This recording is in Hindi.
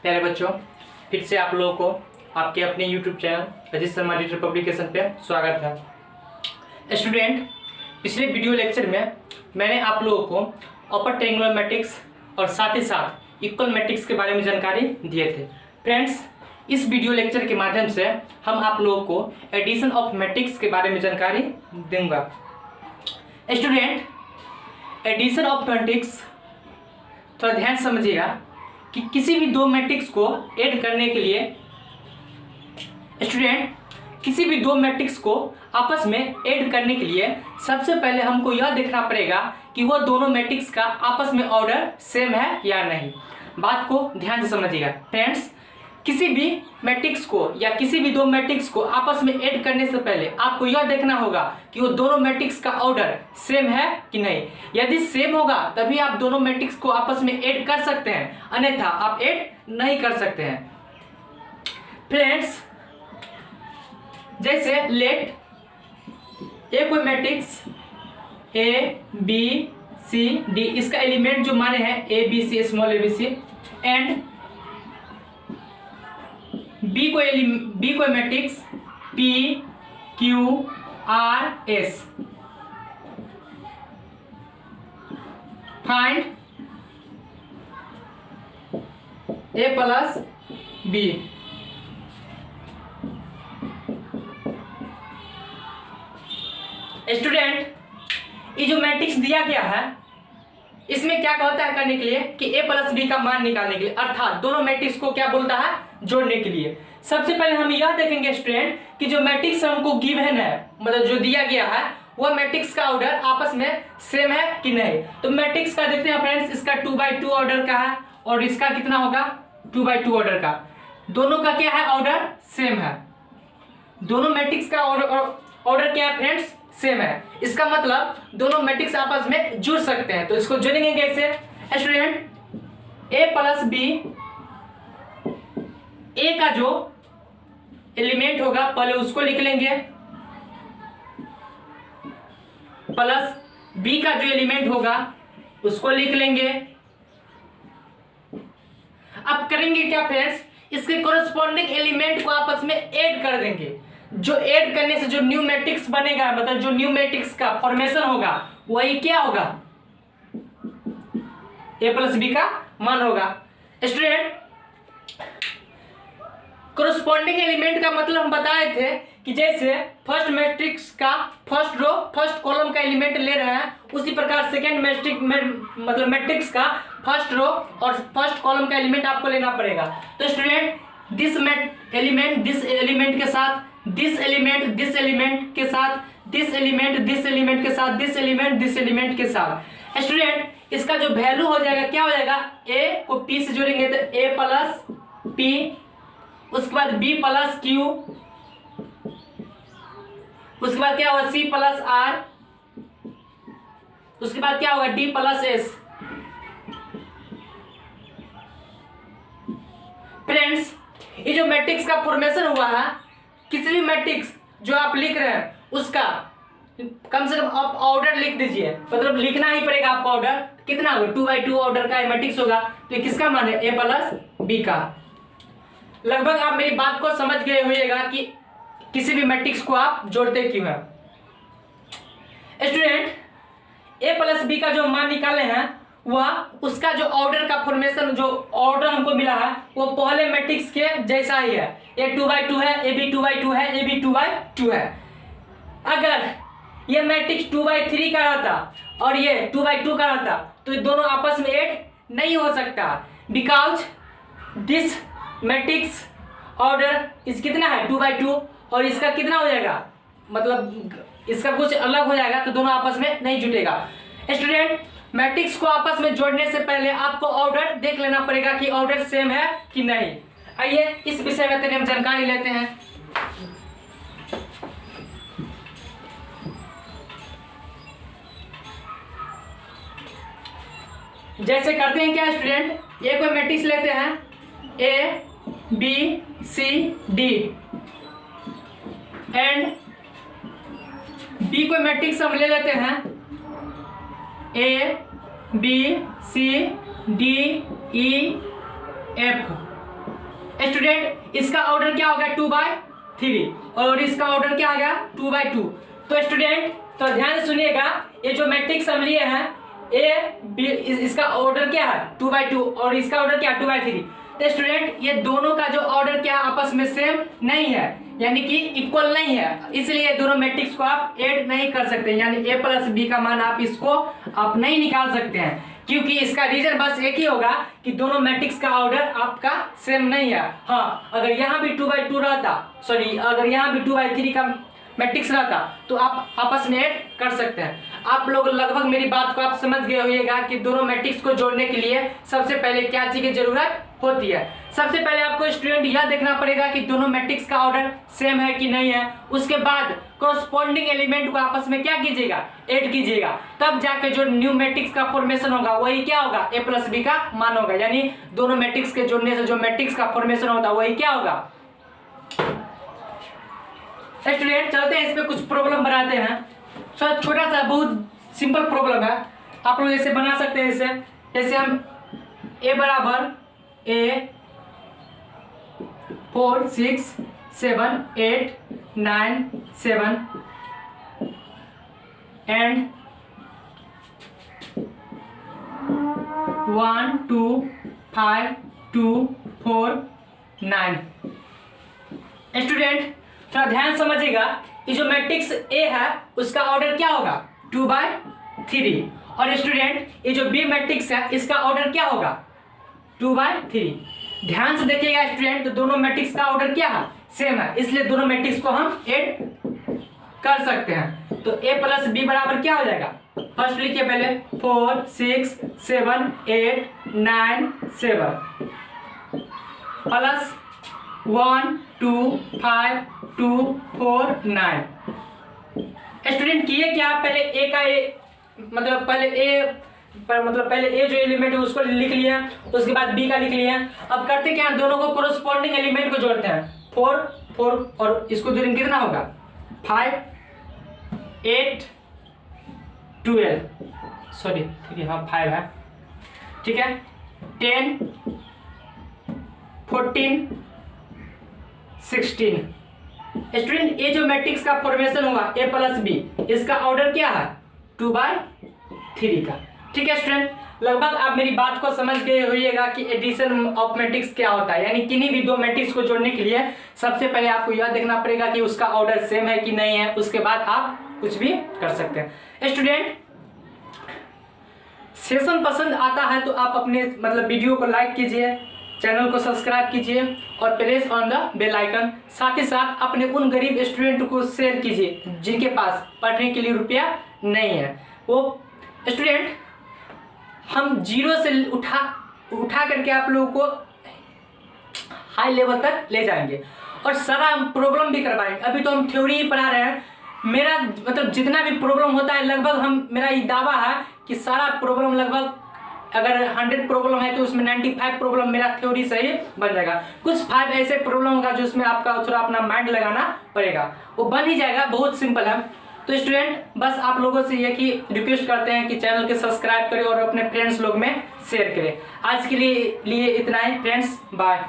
प्यारे बच्चों, फिर से आप लोगों को आपके अपने YouTube channel Ajit Sharma digital publication पे स्वागत है। स्टूडेंट, पिछले वीडियो लेक्चर में मैंने आप लोगों को अपर ट्रायंगुलर मैट्रिक्स और साथ ही साथ इक्वल मैट्रिक्स के बारे में जानकारी दिए थे। फ्रेंड्स, इस वीडियो लेक्चर के माध्यम से हम आप लोगों को एडिशन ऑफ मैट्रिक्स के बारे में जानकारी दूंगा। स्टूडेंट, एडिशन ऑफ मैट्रिक्स थोड़ा ध्यान समझिएगा कि किसी भी दो मैट्रिक्स को ऐड करने के लिए स्टूडेंट किसी भी दो मैट्रिक्स को आपस में ऐड करने के लिए सबसे पहले हमको यह देखना पड़ेगा कि वह दोनों मैट्रिक्स का आपस में ऑर्डर सेम है या नहीं। बात को ध्यान से समझिएगा। फ्रेंड्स, किसी भी मैट्रिक्स को या किसी भी दो मैट्रिक्स को आपस में ऐड करने से पहले आपको यह देखना होगा कि वो दोनों मैट्रिक्स का ऑर्डर सेम है कि नहीं। यदि सेम होगा तभी आप दोनों मैट्रिक्स को आपस में ऐड कर सकते हैं, अन्यथा आप ऐड नहीं कर सकते हैं। फ्रेंड्स, जैसे लेट ए कोई matrix A B C D, इसका एलिमेंट जो माने हैं A B C small A B C, and B कोई matrix P Q R S. Find A plus B. Student, ये जो मैट्रिक्स दिया गया है इसमें क्या कहता है करने के लिए कि ए प्लस बी का मान निकालने के लिए, अर्थात दोनों मैट्रिक्स को क्या बोलता है, जोड़ने के लिए। सबसे पहले हम यह देखेंगे स्टूडेंट कि जो मैट्रिक्स हमको गिवन है, मतलब जो दिया गया है, वह मैट्रिक्स का ऑर्डर आपस में सेम है कि नहीं। तो मैट्रिक्स का देखते हैं फ्रेंड्स, इसका 2x2 ऑर्डर का है और इसका कितना होगा, 2x2 ऑर्डर का। दोनों का क्या है, ऑर्डर सेम है। दोनों मैट्रिक्स का ऑर्डर क्या है फ्रेंड्स, सेम है। इसका मतलब दोनों मैट्रिक्स आपस में जुड़ सकते हैं। तो इसको जोड़ेंगे कैसे स्टूडेंट, ए प्लस बी, ए का जो एलिमेंट होगा पहले उसको लिख लेंगे, प्लस बी का जो एलिमेंट होगा उसको लिख लेंगे। अब करेंगे क्या फ्रेंड्स, इसके कोरस्पॉन्डिंग एलिमेंट को आपस में ऐड कर देंगे। जो ऐड करने से जो न्यू मैट्रिक्स बनेगा, मतलब जो न्यू मैट्रिक्स का फॉर्मेशन होगा वही क्या होगा, ए प्लस बी का मान होगा। स्टूडेंट, कोरस्पॉन्डिंग एलिमेंट का मतलब हम बताए थे कि जैसे फर्स्ट मैट्रिक्स का फर्स्ट रो फर्स्ट कॉलम का एलिमेंट ले रहे हैं, उसी प्रकार सेकेंड मतलब मैट्रिक्स का फर्स्ट रो और फर्स्ट कॉलम का एलिमेंट आपको लेना पड़ेगा। तो student, this element this element के साथ, दिस एलिमेंट दिस एलिमेंट के साथ, दिस एलिमेंट दिस एलिमेंट के साथ, दिस एलिमेंट दिस एलिमेंट के साथ। स्टूडेंट, इसका जो वैल्यू हो जाएगा क्या हो जाएगा, ए को पी से जोड़ेंगे तो ए प्लस पी, उसके बाद बी प्लस क्यू, उसके बाद क्या होगा सी प्लस आर, उसके बाद क्या होगा डी प्लस एस। फ्रेंड्स, ये जो मैट्रिक्स का फॉर्मेशन हुआ है, किसी भी मैट्रिक्स जो आप लिख रहे हैं उसका कम से कम आप ऑर्डर लिख दीजिए, मतलब लिखना ही पड़ेगा आपको। ऑर्डर कितना होगा, 2x2 ऑर्डर का मैट्रिक्स होगा। तो ये किसका मान है, ए प्लस बी का। लगभग आप मेरी बात को समझ गए होइएगा कि किसी भी मैट्रिक्स को आप जोड़ते क्यों हैं। स्टूडेंट, ए प्लस बी का जो मान निकाले हैं वह उसका जो ऑर्डर का फॉर्मेशन, जो ऑर्डर हमको मिला है वो पहले मैट्रिक्स के जैसा ही है। ए 2x2 है, ए बी 2x2 है, ए बी 2x2 है। अगर ये मैट्रिक्स 2x3 का रहता और ये 2x2 का रहता तो ये दोनों आपस में ऐड नहीं हो सकता, बिकॉज दिस मैट्रिक्स ऑर्डर इस कितना है 2x2 और इसका कितना हो जाएगा, मतलब इसका कुछ अलग हो जाएगा, तो दोनों आपस में नहीं जुटेगा। स्टूडेंट, मैट्रिक्स को आपस में जोड़ने से पहले आपको ऑर्डर देख लेना पड़ेगा कि ऑर्डर सेम है कि नहीं। आइए इस विषय में हम जानकारी लेते हैं। जैसे करते हैं क्या स्टूडेंट, ये कोई मैट्रिक्स लेते हैं A B C D, and B कोई मैट्रिक्स हम ले लेते हैं A B C D E F. Student इसका ऑर्डर क्या होगा 2/3 और इसका ऑर्डर क्या आ गया 2/2। तो स्टूडेंट तो ध्यान से सुनिएगा, ये जो मैट्रिक्स हम लिए हैं इसका ऑर्डर क्या है 2/2 और इसका ऑर्डर क्या है 2/3। तो स्टूडेंट ये दोनों का जो ऑर्डर क्या आपस में सेम नहीं है, यानी कि इक्वल नहीं है, इसलिए दोनों मैट्रिक्स को आप ऐड नहीं कर सकते, यानी a प्लस बी का मान आप इसको आप नहीं निकाल सकते हैं, क्योंकि इसका रीजन बस एक ही होगा कि दोनों मैट्रिक्स का ऑर्डर आपका सेम नहीं है। हाँ, अगर यहाँ भी 2/2 रहता, सॉरी अगर यहाँ भी 2/3 का मैट्रिक्स रहता तो आप आपस में ऐड कर सकते हैं। आप लोग लगभग मेरी बात को आप समझ गए होइएगा कि दोनों मैट्रिक्स को जोड़ने के लिए सबसे पहले क्या चीज की जरूरत होती है। सबसे पहले आपको स्टूडेंट यह देखना पड़ेगा कि दोनों मैट्रिक्स का ऑर्डर सेम है कि नहीं है। उसके बाद कोरस्पॉन्डिंग एलिमेंट को आपस में क्या कीजिएगा ऐड कीजिएगा, तब जाके जो न्यू मैट्रिक्स का फॉर्मेशन होगा वही क्या होगा a प्लस बी का मान होगा, यानी दोनों मैट्रिक्स के जोड़ने से जो मैट्रिक्स का फॉर्मेशन होता है वही क्या होगा। स्टूडेंट चलते हैं इस पे कुछ प्रॉब्लम बनाते हैं। सर छोटा सा बहुत सिंपल प्रॉब्लम है, आप लोग ऐसे बना सकते हैं। इसे जैसे हम a बराबर a 4 6 7 8 9 7 एंड 1 2 5 2 4 9। स्टूडेंट थोड़ा ध्यान समझिएगा, ये जो मैट्रिक्स A है उसका ऑर्डर क्या होगा 2/3 और स्टूडेंट ये जो B मैट्रिक्स है इसका ऑर्डर क्या होगा 2/3। ध्यान से देखिएगा स्टूडेंट, तो दोनों मैट्रिक्स का ऑर्डर क्या है सेम है, इसलिए दोनों मैट्रिक्स को हम ऐड कर सकते हैं। तो a प्लस बी बराबर क्या हो जाएगा, फर्स्ट लिखिए पहले 4 6 7 8 9 7 प्लस 1 2 5 2 4 9। स्टूडेंट किए क्या, पहले ए का मतलब पहले ए जो एलिमेंट है उसको लिख लिया, उसके बाद बी का लिख लिया। अब करते क्या, दोनों को कोरस्पॉन्डिंग एलिमेंट को जोड़ते हैं। 4 4 और इसको जोड़ेंगे कितना होगा 5 8 12 सॉरी ठीक है, हाँ 5 है ठीक है, 10 14 16। स्टूडेंट ये जो मैट्रिक्स का फॉर्मेशन हुआ a प्लस बी, इसका ऑर्डर क्या है 2/3 का। ठीक है स्टूडेंट, लगभग आप मेरी बात को समझ गए होइएगा कि एडिशन ऑफ मैट्रिक्स क्या होता है, यानी किन्हीं भी दो मैट्रिक्स को जोड़ने के लिए सबसे पहले आपको यह देखना पड़ेगा कि उसका ऑर्डर सेम है कि नहीं है, उसके बाद आप कुछ भी कर सकते हैं। स्टूडेंट सेशन पसंद आता है तो आप अपने वीडियो को लाइक कीजिए, चैनल को सब्सक्राइब कीजिए और press on the bell icon. साथ ही साथ अपने उन गरीब स्टूडेंट को शेयर कीजिए जिनके पास पढ़ने के लिए रुपया नहीं है। वो स्टूडेंट हम जीरो से उठा करके आप लोगों को हाई लेवल तक ले जाएंगे और सारा हम प्रॉब्लम भी करवाएंगे। अभी तो हम थ्योरी ही पढ़ा रहे हैं, मेरा जितना भी प्रॉब्लम होता है लगभग मेरा ये दावा है कि सारा प्रॉब्लम लगभग अगर 100 प्रॉब्लम है तो उसमें 95 प्रॉब्लम मेरा थ्योरी से ही बन जाएगा। कुछ 5 ऐसे प्रॉब्लम होगा जो उसमें आपका थोड़ा अपना माइंड लगाना पड़ेगा, वो बन ही जाएगा, बहुत सिंपल है। तो स्टूडेंट बस आप लोगों से ये कि रिक्वेस्ट करते हैं कि चैनल के सब्सक्राइब करें और अपने फ्रेंड्स लोग में शेयर करें। आज के लिए इतना ही फ्रेंड्स, बाय।